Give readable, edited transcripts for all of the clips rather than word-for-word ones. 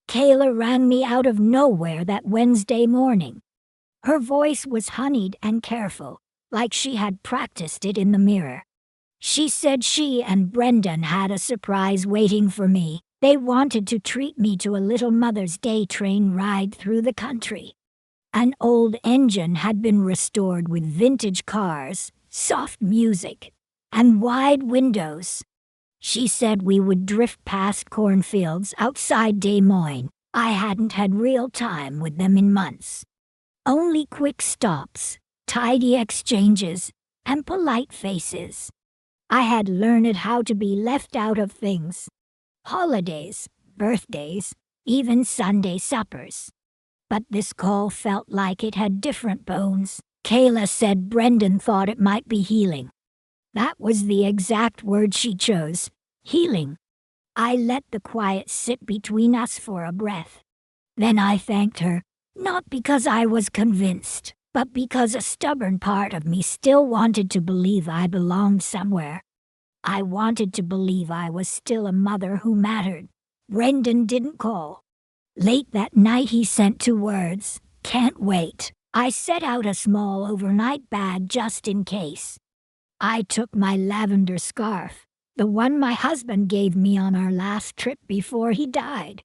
Kayla rang me out of nowhere that Wednesday morning. Her voice was honeyed and careful, like she had practiced it in the mirror. She said she and Brendan had a surprise waiting for me. They wanted to treat me to a little Mother's Day train ride through the country. An old engine had been restored with vintage cars, soft music, and wide windows. She said we would drift past cornfields outside Des Moines. I hadn't had real time with them in months. Only quick stops, tidy exchanges, and polite faces. I had learned how to be left out of things. Holidays, birthdays, even Sunday suppers. But this call felt like it had different bones. Kayla said Brendan thought it might be healing. That was the exact word she chose, healing. I let the quiet sit between us for a breath. Then I thanked her, not because I was convinced, but because a stubborn part of me still wanted to believe I belonged somewhere. I wanted to believe I was still a mother who mattered. Brendan didn't call. Late that night he sent 2 words, "Can't wait." I set out a small overnight bag just in case. I took my lavender scarf, the one my husband gave me on our last trip before he died.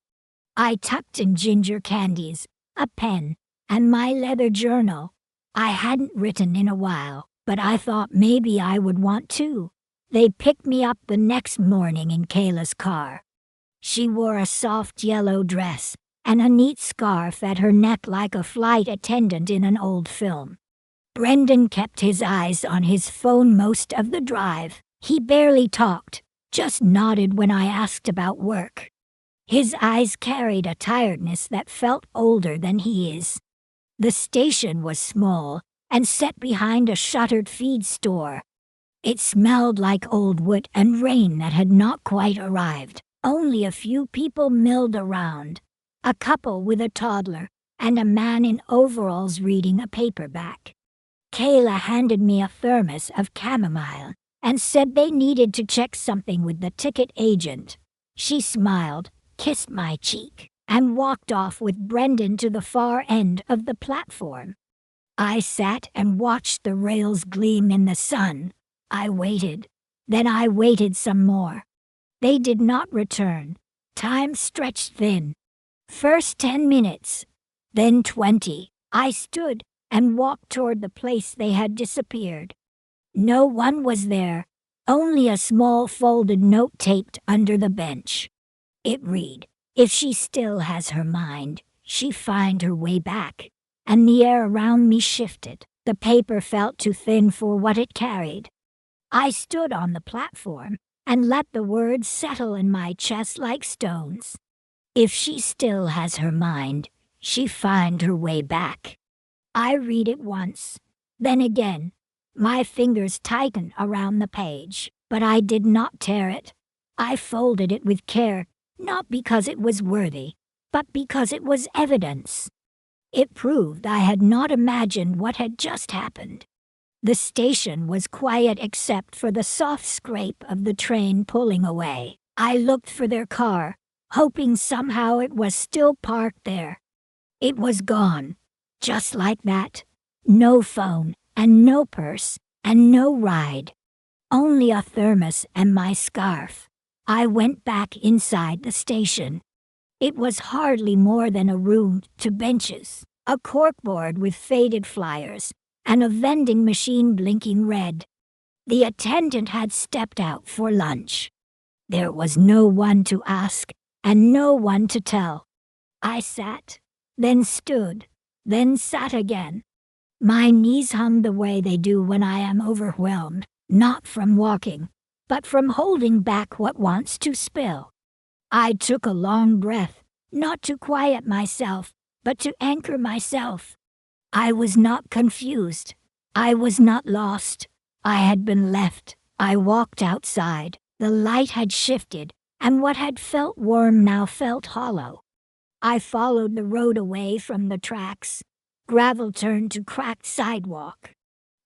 I tucked in ginger candies, a pen, and my leather journal. I hadn't written in a while, but I thought maybe I would want to. They picked me up the next morning in Kayla's car. She wore a soft yellow dress and a neat scarf at her neck like a flight attendant in an old film. Brendan kept his eyes on his phone most of the drive. He barely talked, just nodded when I asked about work. His eyes carried a tiredness that felt older than he is. The station was small and set behind a shuttered feed store. It smelled like old wood and rain that had not quite arrived. Only a few people milled around. A couple with a toddler, and a man in overalls reading a paperback. Kayla handed me a thermos of chamomile and said they needed to check something with the ticket agent. She smiled, kissed my cheek, and walked off with Brendan to the far end of the platform. I sat and watched the rails gleam in the sun. I waited. Then I waited some more. They did not return. Time stretched thin. First 10 minutes, then 20. I stood and walked toward the place they had disappeared. No one was there, only a small folded note taped under the bench. It read, "If she still has her mind, she find her way back." And the air around me shifted. The paper felt too thin for what it carried. I stood on the platform and let the words settle in my chest like stones. If she still has her mind, she find her way back. I read it once, then again. My fingers tightened around the page, but I did not tear it. I folded it with care, not because it was worthy, but because it was evidence. It proved I had not imagined what had just happened. The station was quiet except for the soft scrape of the train pulling away. I looked for their car, hoping somehow it was still parked there. It was gone, just like that. No phone, and no purse, and no ride. Only a thermos and my scarf. I went back inside the station. It was hardly more than a room, 2 benches, a corkboard with faded flyers, and a vending machine blinking red. The attendant had stepped out for lunch. There was no one to ask, and no one to tell. I sat, then stood, then sat again. My knees hummed the way they do when I am overwhelmed, not from walking, but from holding back what wants to spill. I took a long breath, not to quiet myself, but to anchor myself. I was not confused. I was not lost. I had been left. I walked outside. The light had shifted, and what had felt warm now felt hollow. I followed the road away from the tracks. Gravel turned to cracked sidewalk.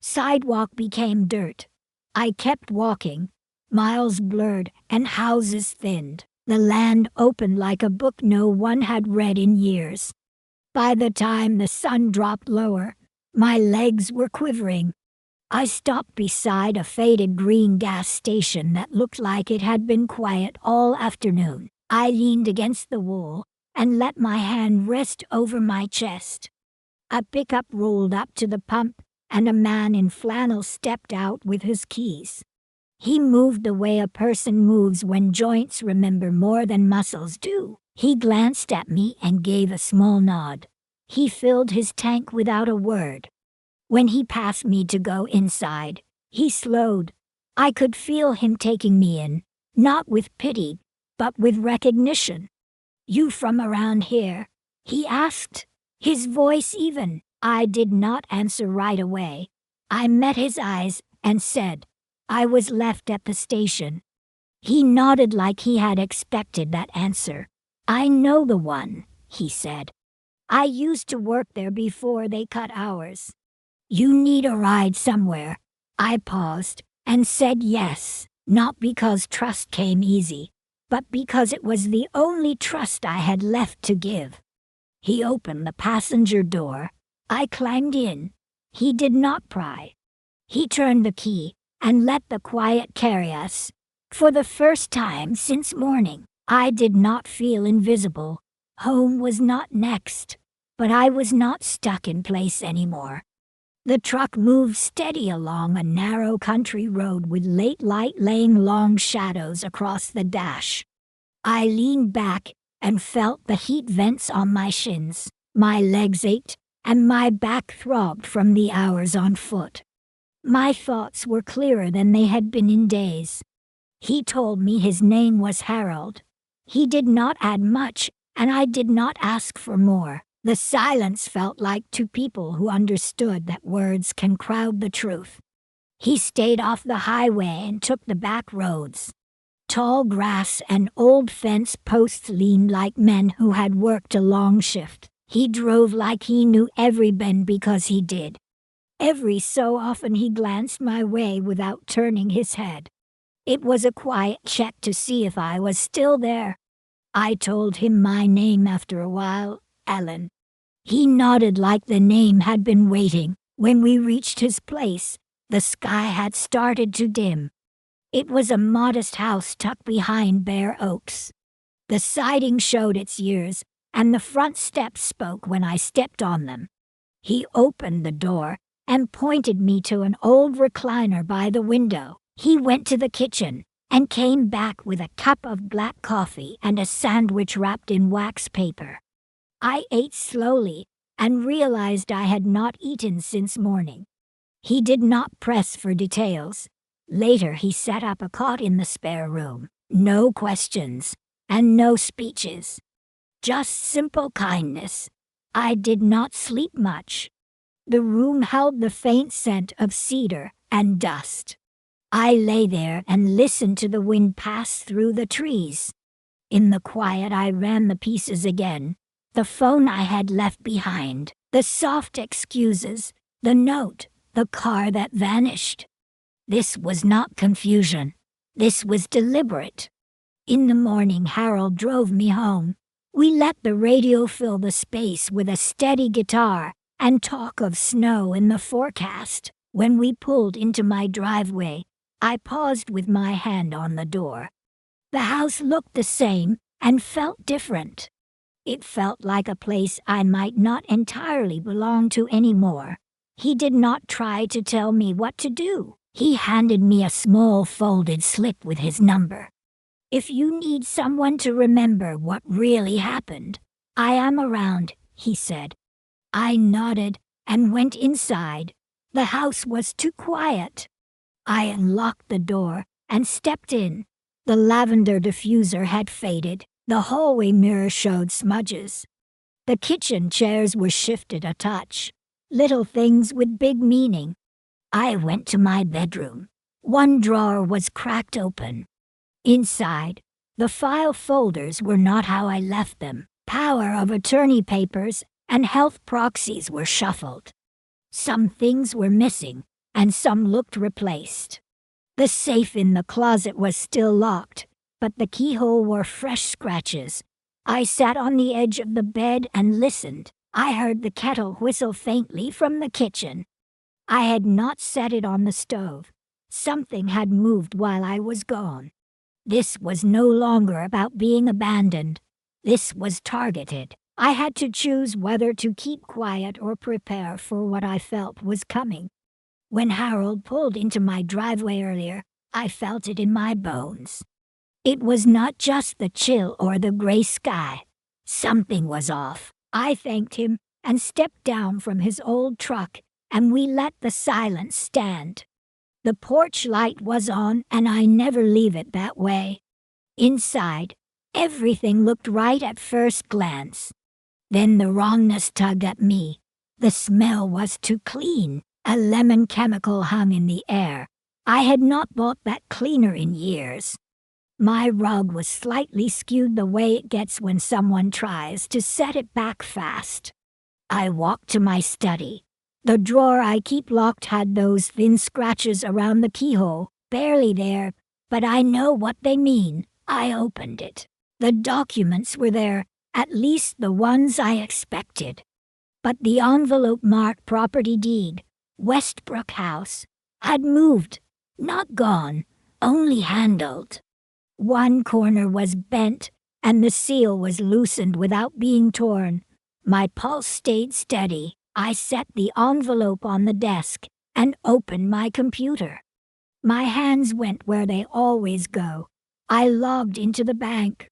Sidewalk became dirt. I kept walking. Miles blurred and houses thinned. The land opened like a book no one had read in years. By the time the sun dropped lower, my legs were quivering. I stopped beside a faded green gas station that looked like it had been quiet all afternoon. I leaned against the wall and let my hand rest over my chest. A pickup rolled up to the pump, and a man in flannel stepped out with his keys. He moved the way a person moves when joints remember more than muscles do. He glanced at me and gave a small nod. He filled his tank without a word. When he passed me to go inside, he slowed. I could feel him taking me in, not with pity, but with recognition. "You from around here?" he asked, his voice even. I did not answer right away. I met his eyes and said, "I was left at the station." He nodded like he had expected that answer. "I know the one," he said. "I used to work there before they cut hours." "You need a ride somewhere?" I paused and said yes, not because trust came easy, but because it was the only trust I had left to give. He opened the passenger door. I climbed in. He did not pry. He turned the key and let the quiet carry us. For the first time since morning, I did not feel invisible. Home was not next, but I was not stuck in place anymore. The truck moved steady along a narrow country road with late light laying long shadows across the dash. I leaned back and felt the heat vents on my shins. My legs ached, and my back throbbed from the hours on foot. My thoughts were clearer than they had been in days. He told me his name was Harold. He did not add much, and I did not ask for more. The silence felt like two people who understood that words can crowd the truth. He stayed off the highway and took the back roads. Tall grass and old fence posts leaned like men who had worked a long shift. He drove like he knew every bend because he did. Every so often he glanced my way without turning his head. It was a quiet check to see if I was still there. I told him my name after a while, Ellen. He nodded like the name had been waiting. When we reached his place, the sky had started to dim. It was a modest house tucked behind bare oaks. The siding showed its years, and the front steps spoke when I stepped on them. He opened the door and pointed me to an old recliner by the window. He went to the kitchen and came back with a cup of black coffee and a sandwich wrapped in wax paper. I ate slowly and realized I had not eaten since morning. He did not press for details. Later he set up a cot in the spare room. No questions and no speeches. Just simple kindness. I did not sleep much. The room held the faint scent of cedar and dust. I lay there and listened to the wind pass through the trees. In the quiet I ran the pieces again. The phone I had left behind, the soft excuses, the note, the car that vanished. This was not confusion. This was deliberate. In the morning, Harold drove me home. We let the radio fill the space with a steady guitar and talk of snow in the forecast. When we pulled into my driveway, I paused with my hand on the door. The house looked the same and felt different. It felt like a place I might not entirely belong to anymore. He did not try to tell me what to do. He handed me a small folded slip with his number. "If you need someone to remember what really happened, I am around," he said. I nodded and went inside. The house was too quiet. I unlocked the door and stepped in. The lavender diffuser had faded. The hallway mirror showed smudges. The kitchen chairs were shifted a touch. Little things with big meaning. I went to my bedroom. One drawer was cracked open. Inside, the file folders were not how I left them. Power of attorney papers and health proxies were shuffled. Some things were missing, and some looked replaced. The safe in the closet was still locked, but the keyhole wore fresh scratches. I sat on the edge of the bed and listened. I heard the kettle whistle faintly from the kitchen. I had not set it on the stove. Something had moved while I was gone. This was no longer about being abandoned. This was targeted. I had to choose whether to keep quiet or prepare for what I felt was coming. When Harold pulled into my driveway earlier, I felt it in my bones. It was not just the chill or the gray sky. Something was off. I thanked him and stepped down from his old truck, and we let the silence stand. The porch light was on, and I never leave it that way. Inside, everything looked right at first glance. Then the wrongness tugged at me. The smell was too clean. A lemon chemical hung in the air. I had not bought that cleaner in years. My rug was slightly skewed the way it gets when someone tries to set it back fast. I walked to my study. The drawer I keep locked had those thin scratches around the keyhole, barely there, but I know what they mean. I opened it. The documents were there, at least the ones I expected. But the envelope marked property deed, Westbrook House, had moved, not gone, only handled. One corner was bent, and the seal was loosened without being torn. My pulse stayed steady. I set the envelope on the desk and opened my computer. My hands went where they always go. I logged into the bank.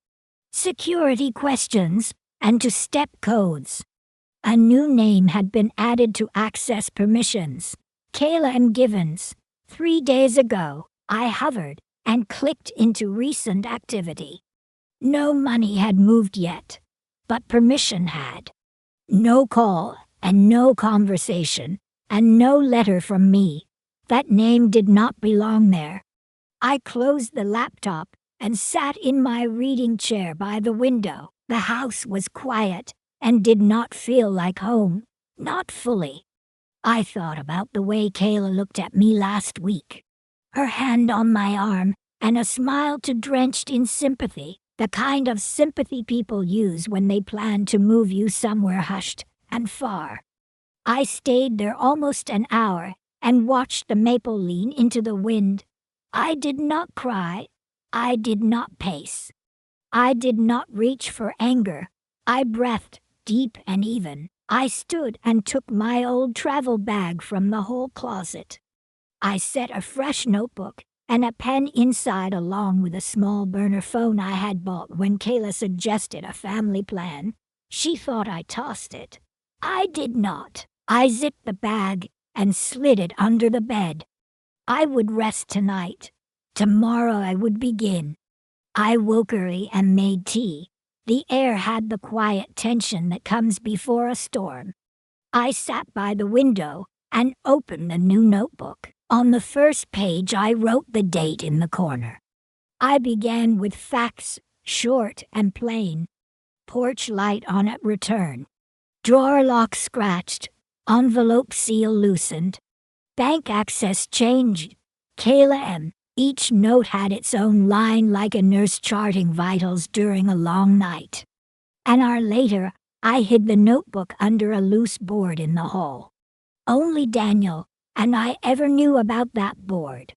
Security questions and to step codes. A new name had been added to access permissions. Kayla M. Givens. 3 days ago, I hovered and clicked into recent activity. No money had moved yet, but permission had. No call and no conversation and no letter from me. That name did not belong there. I closed the laptop and sat in my reading chair by the window. The house was quiet and did not feel like home, not fully. I thought about the way Kayla looked at me last week. Her hand on my arm and a smile drenched in sympathy, the kind of sympathy people use when they plan to move you somewhere hushed and far. I stayed there almost an hour and watched the maple lean into the wind. I did not cry. I did not pace. I did not reach for anger. I breathed, deep and even. I stood and took my old travel bag from the whole closet. I set a fresh notebook and a pen inside along with a small burner phone I had bought when Kayla suggested a family plan. She thought I tossed it. I did not. I zipped the bag and slid it under the bed. I would rest tonight. Tomorrow I would begin. I woke early and made tea. The air had the quiet tension that comes before a storm. I sat by the window and opened the new notebook. On the first page I wrote the date in the corner. I began with facts, short and plain. Porch light on at return. Drawer lock scratched. Envelope seal loosened. Bank access changed. Kayla M. Each note had its own line like a nurse charting vitals during a long night. An hour later, I hid the notebook under a loose board in the hall. Only Daniel and I ever knew about that board.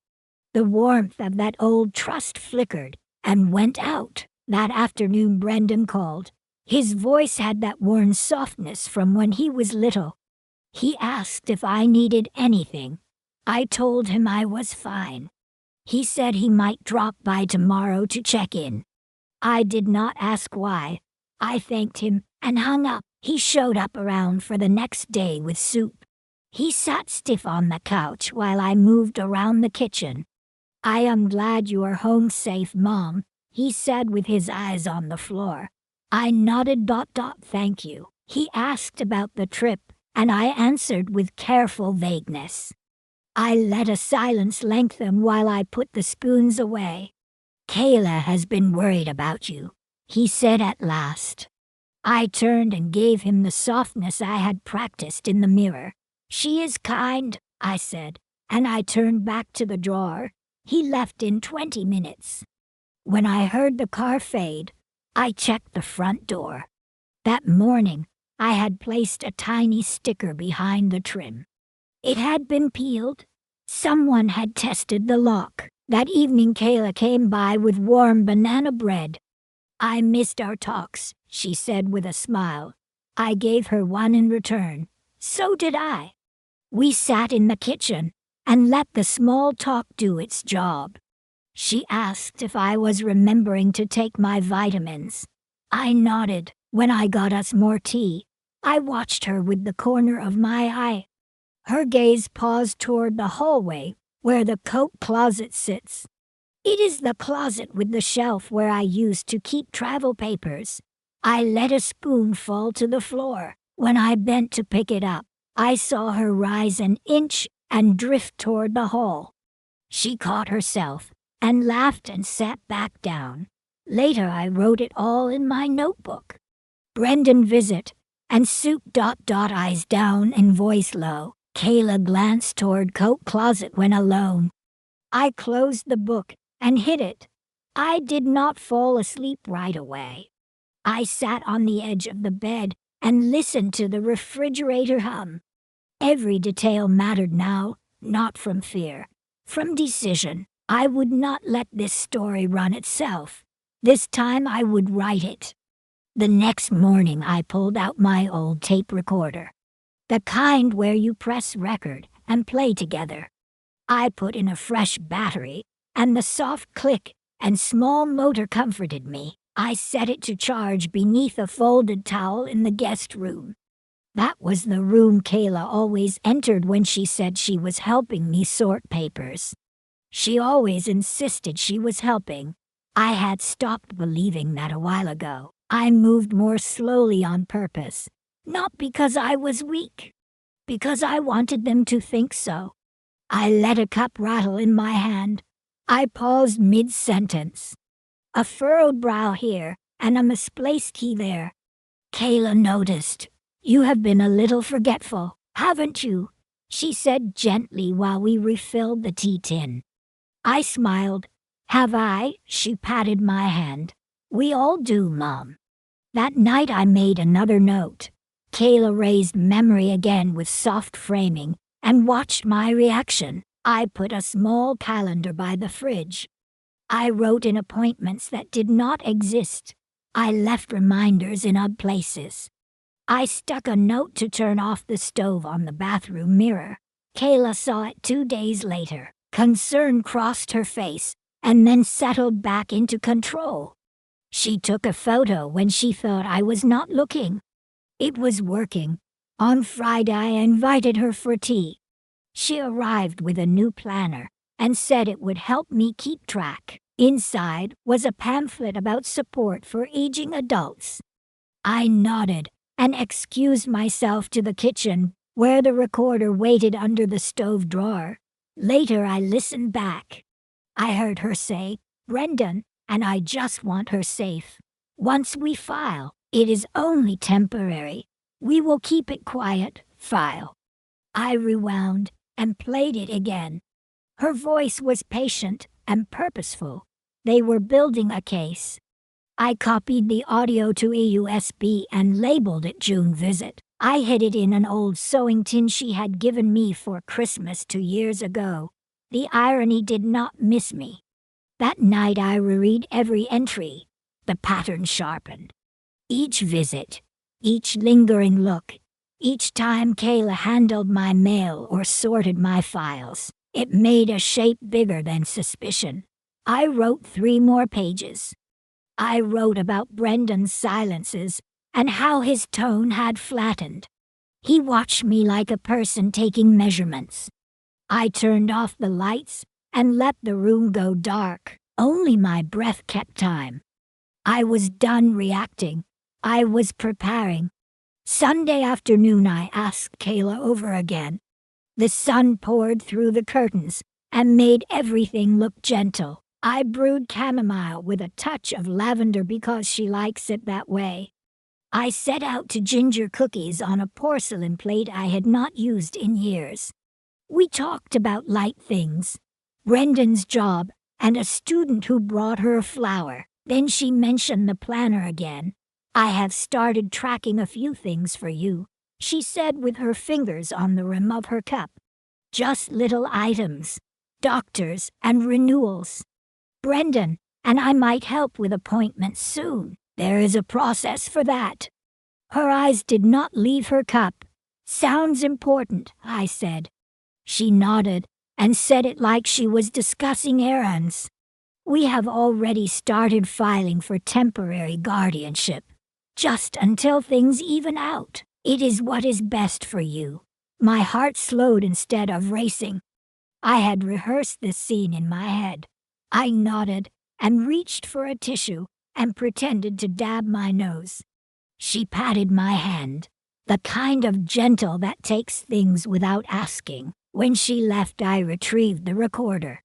The warmth of that old trust flickered and went out. That afternoon Brendan called. His voice had that worn softness from when he was little. He asked if I needed anything. I told him I was fine. He said he might drop by tomorrow to check in. I did not ask why. I thanked him and hung up. He showed up around for the next day with soup. He sat stiff on the couch while I moved around the kitchen. I am glad you are home safe, Mom, he said with his eyes on the floor. I nodded. Thank you. He asked about the trip, and I answered with careful vagueness. I let a silence lengthen while I put the spoons away. Kayla has been worried about you, he said at last. I turned and gave him the softness I had practiced in the mirror. She is kind, I said, and I turned back to the drawer. He left in 20 minutes. When I heard the car fade, I checked the front door. That morning, I had placed a tiny sticker behind the trim. It had been peeled. Someone had tested the lock. That evening, Kayla came by with warm banana bread. "I missed our talks," she said with a smile. I gave her one in return. So did I. We sat in the kitchen and let the small talk do its job. She asked if I was remembering to take my vitamins. I nodded. When I got us more tea, I watched her with the corner of my eye. Her gaze paused toward the hallway, where the coat closet sits. It is the closet with the shelf where I used to keep travel papers. I let a spoon fall to the floor. When I bent to pick it up, I saw her rise an inch and drift toward the hall. She caught herself and laughed and sat back down. Later I wrote it all in my notebook. Brendan visit, and soup ... eyes down and voice low. Kayla glanced toward coat closet when alone. I closed the book and hid it. I did not fall asleep right away. I sat on the edge of the bed and listened to the refrigerator hum. Every detail mattered now, not from fear, from decision. I would not let this story run itself. This time I would write it. The next morning I pulled out my old tape recorder. The kind where you press record and play together. I put in a fresh battery, and the soft click and small motor comforted me. I set it to charge beneath a folded towel in the guest room. That was the room Kayla always entered when she said she was helping me sort papers. She always insisted she was helping. I had stopped believing that a while ago. I moved more slowly on purpose, not because I was weak, because I wanted them to think so. I let a cup rattle in my hand. I paused mid-sentence. A furrowed brow here and a misplaced key there. Kayla noticed. "You have been a little forgetful, haven't you?" she said gently while we refilled the tea tin. I smiled. "Have I?" She patted my hand. "We all do, Mom." That night I made another note. Kayla raised memory again with soft framing and watched my reaction. I put a small calendar by the fridge. I wrote in appointments that did not exist. I left reminders in odd places. I stuck a note to turn off the stove on the bathroom mirror. Kayla saw it 2 days later. Concern crossed her face and then settled back into control. She took a photo when she thought I was not looking. It was working. On Friday I invited her for tea. She arrived with a new planner and said it would help me keep track. Inside was a pamphlet about support for aging adults. I nodded and excused myself to the kitchen, where the recorder waited under the stove drawer. Later I listened back. I heard her say, "Brendan, and I just want her safe. Once we file, it is only temporary. We will keep it quiet, file." I rewound and played it again. Her voice was patient and purposeful. They were building a case. I copied the audio to a USB and labeled it June Visit. I hid it in an old sewing tin she had given me for Christmas 2 years ago. The irony did not miss me. That night I reread every entry. The pattern sharpened. Each visit, each lingering look, each time Kayla handled my mail or sorted my files, it made a shape bigger than suspicion. I wrote 3 more pages. I wrote about Brendan's silences and how his tone had flattened. He watched me like a person taking measurements. I turned off the lights and let the room go dark. Only my breath kept time. I was done reacting. I was preparing. Sunday afternoon I asked Kayla over again. The sun poured through the curtains and made everything look gentle. I brewed chamomile with a touch of lavender because she likes it that way. I set out to ginger cookies on a porcelain plate I had not used in years. We talked about light things. Brendan's job and a student who brought her a flower. Then she mentioned the planner again. I have started tracking a few things for you, she said with her fingers on the rim of her cup. Just little items, doctors and renewals. Brendan and I might help with appointments soon. There is a process for that. Her eyes did not leave her cup. Sounds important, I said. She nodded and said it like she was discussing errands. We have already started filing for temporary guardianship, just until things even out. It is what is best for you. My heart slowed instead of racing. I had rehearsed this scene in my head. I nodded and reached for a tissue and pretended to dab my nose. She patted my hand, the kind of gentle that takes things without asking. When she left, I retrieved the recorder.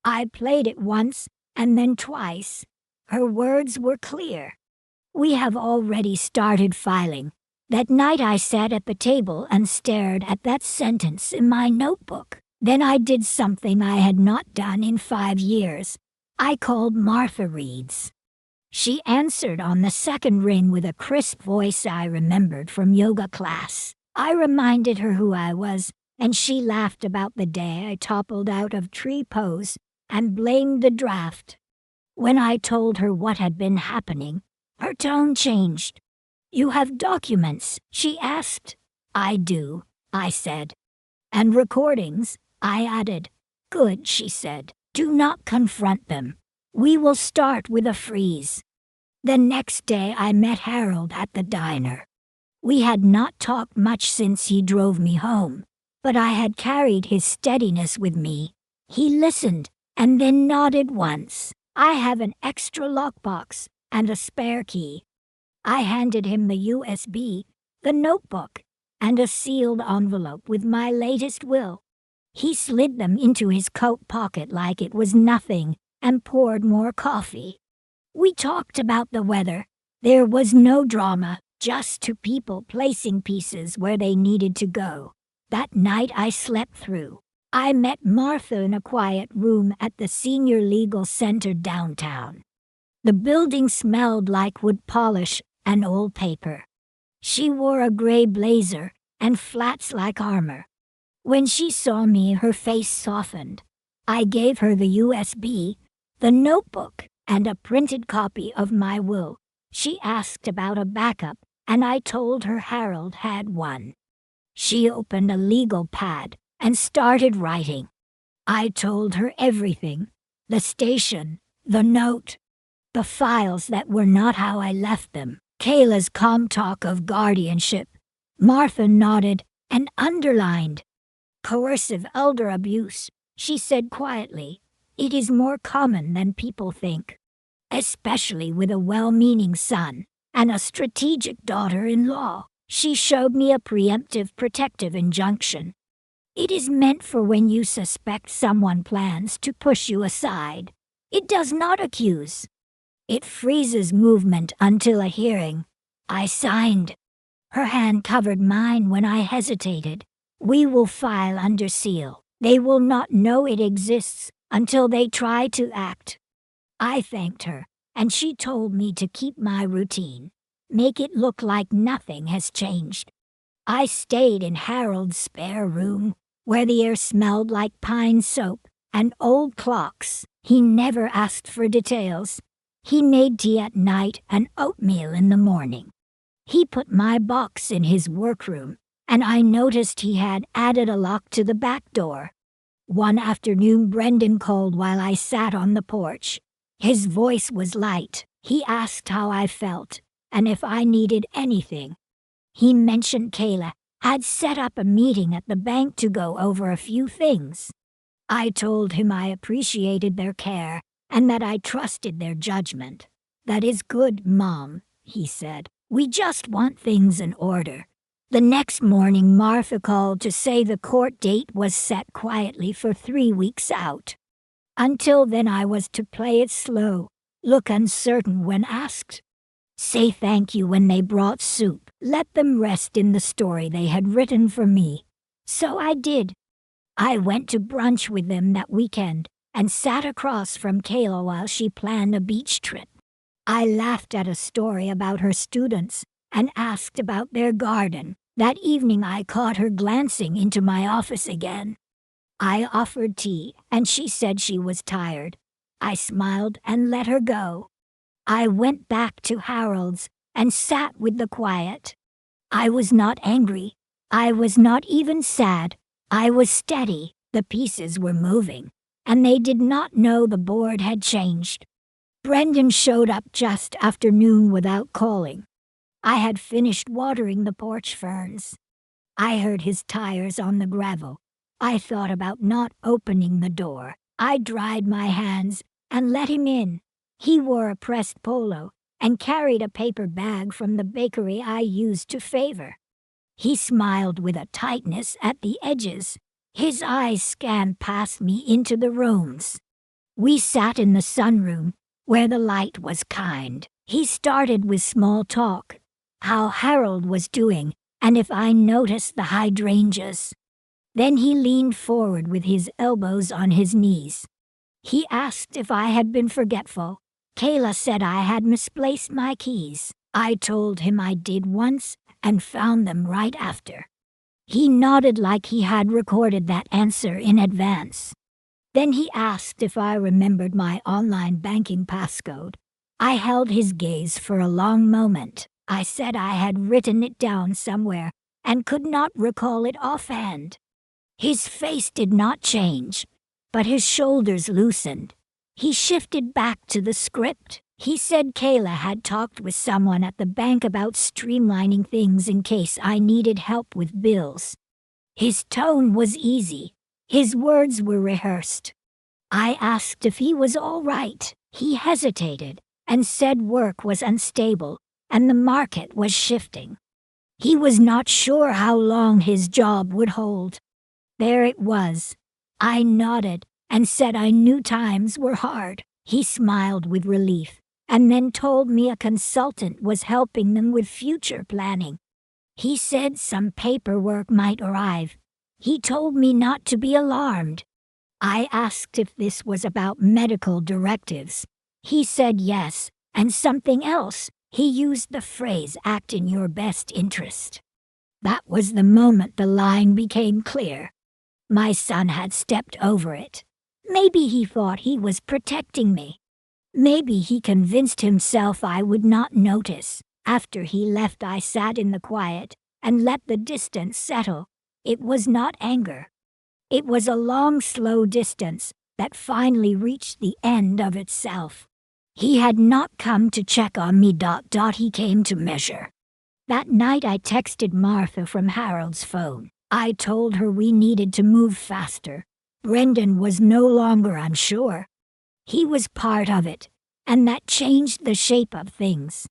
I played it once and then twice. Her words were clear. We have already started filing. That night I sat at the table and stared at that sentence in my notebook. Then I did something I had not done in 5 years. I called Martha Reeds. She answered on the second ring with a crisp voice I remembered from yoga class. I reminded her who I was, and she laughed about the day I toppled out of tree pose and blamed the draft. When I told her what had been happening, her tone changed. You have documents, she asked. I do, I said. And recordings, I added. Good, she said. Do not confront them. We will start with a freeze. The next day I met Harold at the diner. We had not talked much since he drove me home, but I had carried his steadiness with me. He listened and then nodded once. I have an extra lockbox and a spare key. I handed him the USB, the notebook, and a sealed envelope with my latest will. He slid them into his coat pocket like it was nothing and poured more coffee. We talked about the weather. There was no drama, just two people placing pieces where they needed to go. That night I slept through. I met Martha in a quiet room at the Senior Legal Center downtown. The building smelled like wood polish and old paper. She wore a gray blazer and flats like armor. When she saw me, her face softened. I gave her the USB, the notebook, and a printed copy of my will. She asked about a backup, and I told her Harold had one. She opened a legal pad and started writing. I told her everything, the station, the note, the files that were not how I left them. Kayla's calm talk of guardianship. Martha nodded and underlined. Coercive elder abuse, she said quietly. It is more common than people think, especially with a well-meaning son and a strategic daughter-in-law. She showed me a preemptive protective injunction. It is meant for when you suspect someone plans to push you aside. It does not accuse. It freezes movement until a hearing. I signed. Her hand covered mine when I hesitated. We will file under seal. They will not know it exists until they try to act. I thanked her, and she told me to keep my routine. Make it look like nothing has changed. I stayed in Harold's spare room, where the air smelled like pine soap and old clocks. He never asked for details. He made tea at night and oatmeal in the morning. He put my box in his workroom, and I noticed he had added a lock to the back door. One afternoon, Brendan called while I sat on the porch. His voice was light. He asked how I felt and if I needed anything. He mentioned Kayla had set up a meeting at the bank to go over a few things. I told him I appreciated their care and that I trusted their judgment. That is good, Mom, he said. We just want things in order. The next morning, Martha called to say the court date was set quietly for 3 weeks out. Until then, I was to play it slow, look uncertain when asked, say thank you when they brought soup, let them rest in the story they had written for me. So I did. I went to brunch with them that weekend, and sat across from Kayla while she planned a beach trip. I laughed at a story about her students and asked about their garden. That evening I caught her glancing into my office again. I offered tea, and she said she was tired. I smiled and let her go. I went back to Harold's and sat with the quiet. I was not angry. I was not even sad. I was steady. The pieces were moving, and they did not know the board had changed. Brendan showed up just after noon without calling. I had finished watering the porch ferns. I heard his tires on the gravel. I thought about not opening the door. I dried my hands and let him in. He wore a pressed polo and carried a paper bag from the bakery I used to favor. He smiled with a tightness at the edges. His eyes scanned past me into the rooms. We sat in the sunroom, where the light was kind. He started with small talk, how Harold was doing, and if I noticed the hydrangeas. Then he leaned forward with his elbows on his knees. He asked if I had been forgetful. Kayla said I had misplaced my keys. I told him I did once and found them right after. He nodded like he had recorded that answer in advance. Then he asked if I remembered my online banking passcode. I held his gaze for a long moment. I said I had written it down somewhere and could not recall it offhand. His face did not change, but his shoulders loosened. He shifted back to the script. He said Kayla had talked with someone at the bank about streamlining things in case I needed help with bills. His tone was easy. His words were rehearsed. I asked if he was all right. He hesitated and said work was unstable and the market was shifting. He was not sure how long his job would hold. There it was. I nodded and said I knew times were hard. He smiled with relief and then told me a consultant was helping them with future planning. He said some paperwork might arrive. He told me not to be alarmed. I asked if this was about medical directives. He said yes, and something else. He used the phrase, act in your best interest. That was the moment the line became clear. My son had stepped over it. Maybe he thought he was protecting me. Maybe he convinced himself I would not notice. After he left, I sat in the quiet and let the distance settle. It was not anger. It was a long, slow distance that finally reached the end of itself. He had not come to check on me. He came to measure. That night I texted Martha from Harold's phone. I told her we needed to move faster. Brendan was no longer unsure. He was part of it, and that changed the shape of things.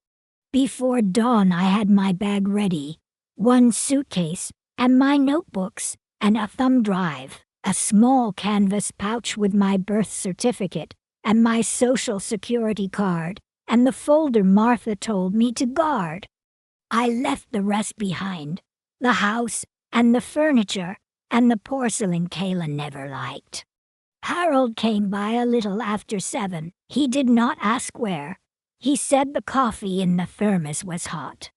Before dawn I had my bag ready, one suitcase, and my notebooks, and a thumb drive, a small canvas pouch with my birth certificate, and my social security card, and the folder Martha told me to guard. I left the rest behind, the house, and the furniture, and the porcelain Kayla never liked. Harold came by a little after 7. He did not ask where. He said the coffee in the thermos was hot.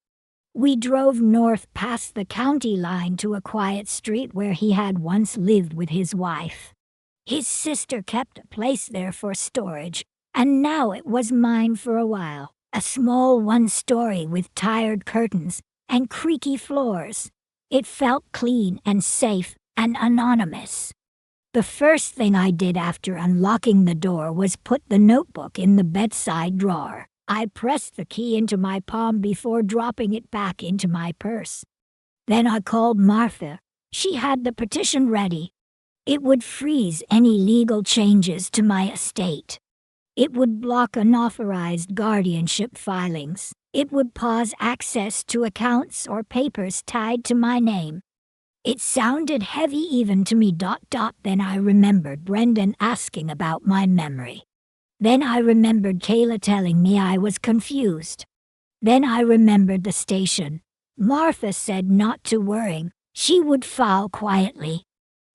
We drove north past the county line to a quiet street where he had once lived with his wife. His sister kept a place there for storage, and now it was mine for a while. A small one-story with tired curtains and creaky floors. It felt clean and safe and anonymous. The first thing I did after unlocking the door was put the notebook in the bedside drawer. I pressed the key into my palm before dropping it back into my purse. Then I called Martha. She had the petition ready. It would freeze any legal changes to my estate. It would block unauthorized guardianship filings. It would pause access to accounts or papers tied to my name. It sounded heavy even to me. Then I remembered Brendan asking about my memory. Then I remembered Kayla telling me I was confused. Then I remembered the station. Martha said not to worry. She would file quietly.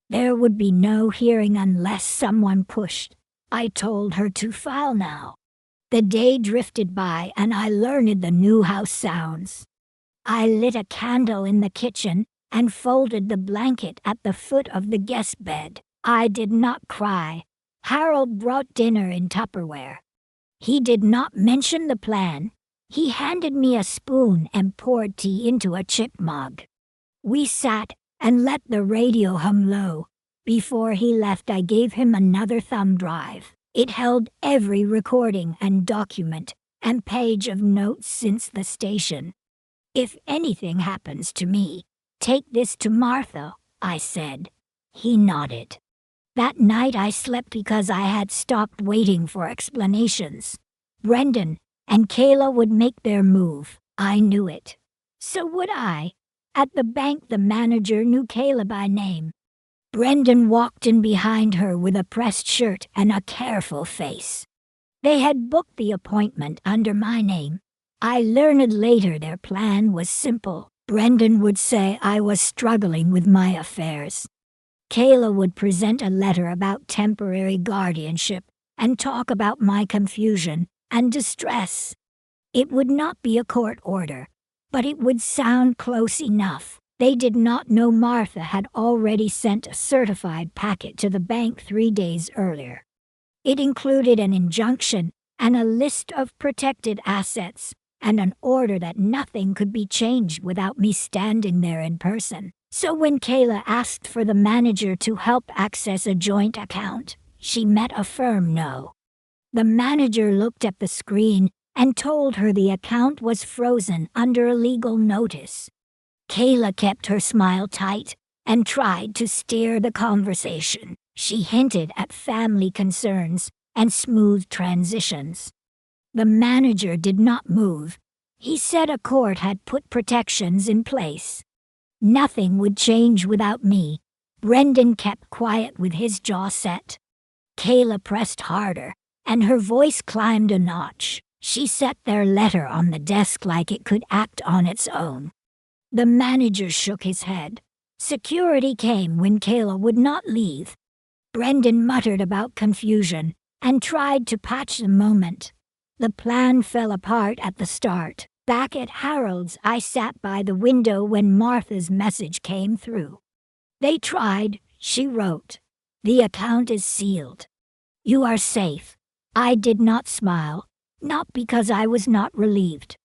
There would be no hearing unless someone pushed. I told her to file now. The day drifted by and I learned the new house sounds. I lit a candle in the kitchen and folded the blanket at the foot of the guest bed. I did not cry. Harold brought dinner in Tupperware. He did not mention the plan. He handed me a spoon and poured tea into a chip mug. We sat and let the radio hum low. Before he left, I gave him another thumb drive. It held every recording and document and page of notes since the station. If anything happens to me, take this to Martha, I said. He nodded. That night I slept because I had stopped waiting for explanations. Brendan and Kayla would make their move. I knew it. So would I. At the bank, the manager knew Kayla by name. Brendan walked in behind her with a pressed shirt and a careful face. They had booked the appointment under my name. I learned later their plan was simple. Brendan would say I was struggling with my affairs. Kayla would present a letter about temporary guardianship and talk about my confusion and distress. It would not be a court order, but it would sound close enough. They did not know Martha had already sent a certified packet to the bank 3 days earlier. It included an injunction and a list of protected assets and an order that nothing could be changed without me standing there in person. So when Kayla asked for the manager to help access a joint account, she met a firm no. The manager looked at the screen and told her the account was frozen under a legal notice. Kayla kept her smile tight and tried to steer the conversation. She hinted at family concerns and smooth transitions. The manager did not move. He said a court had put protections in place. Nothing would change without me. Brendan kept quiet with his jaw set. Kayla pressed harder, and her voice climbed a notch. She set their letter on the desk like it could act on its own. The manager shook his head. Security came when Kayla would not leave. Brendan muttered about confusion and tried to patch the moment. The plan fell apart at the start. Back at Harold's, I sat by the window when Martha's message came through. They tried, she wrote. The account is sealed. You are safe. I did not smile, not because I was not relieved.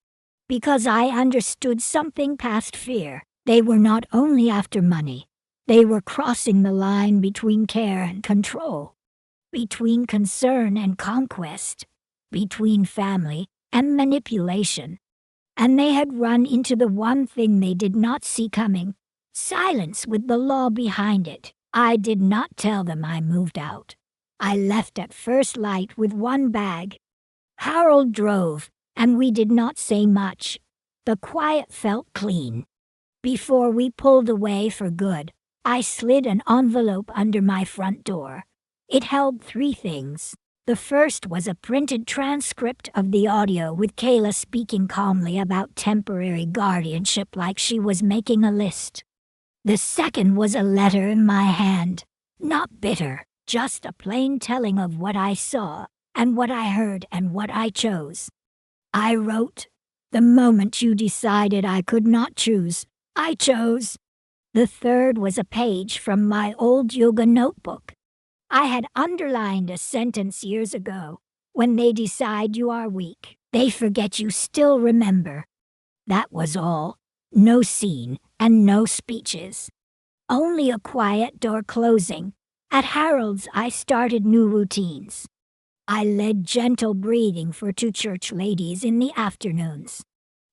Because I understood something past fear. They were not only after money. They were crossing the line between care and control, between concern and conquest, between family and manipulation. And they had run into the one thing they did not see coming, silence with the law behind it. I did not tell them I moved out. I left at first light with one bag. Harold drove, and we did not say much. The quiet felt clean. Before we pulled away for good, I slid an envelope under my front door. It held 3 things. The first was a printed transcript of the audio with Kayla speaking calmly about temporary guardianship like she was making a list. The second was a letter in my hand, not bitter, just a plain telling of what I saw and what I heard and what I chose. I wrote, "The moment you decided I could not choose, I chose." The third was a page from my old yoga notebook. I had underlined a sentence years ago. When they decide you are weak, they forget you still remember. That was all. No scene and no speeches. Only a quiet door closing. At Harold's, I started new routines. I led gentle breathing for 2 church ladies in the afternoons.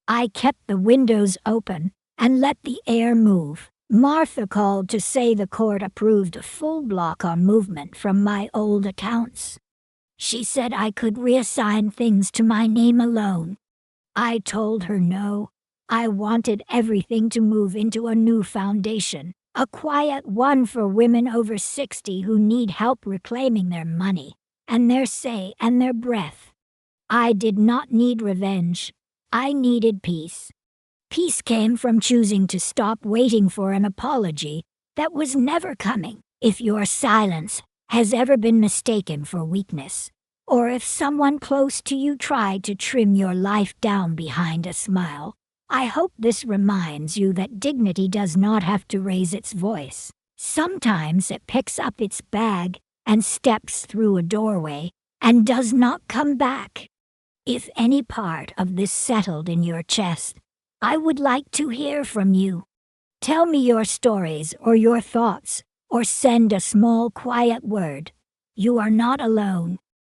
I kept the windows open and let the air move. Martha called to say the court approved a full block on movement from my old accounts. She said I could reassign things to my name alone. I told her no. I wanted everything to move into a new foundation, a quiet one for women over 60 who need help reclaiming their money and their say and their breath. I did not need revenge. I needed peace. Peace came from choosing to stop waiting for an apology that was never coming. If your silence has ever been mistaken for weakness, or if someone close to you tried to trim your life down behind a smile. I hope this reminds you that dignity does not have to raise its voice. Sometimes it picks up its bag and steps through a doorway and does not come back. If any part of this settled in your chest, I would like to hear from you. Tell me your stories or your thoughts, or send a small quiet word. You are not alone.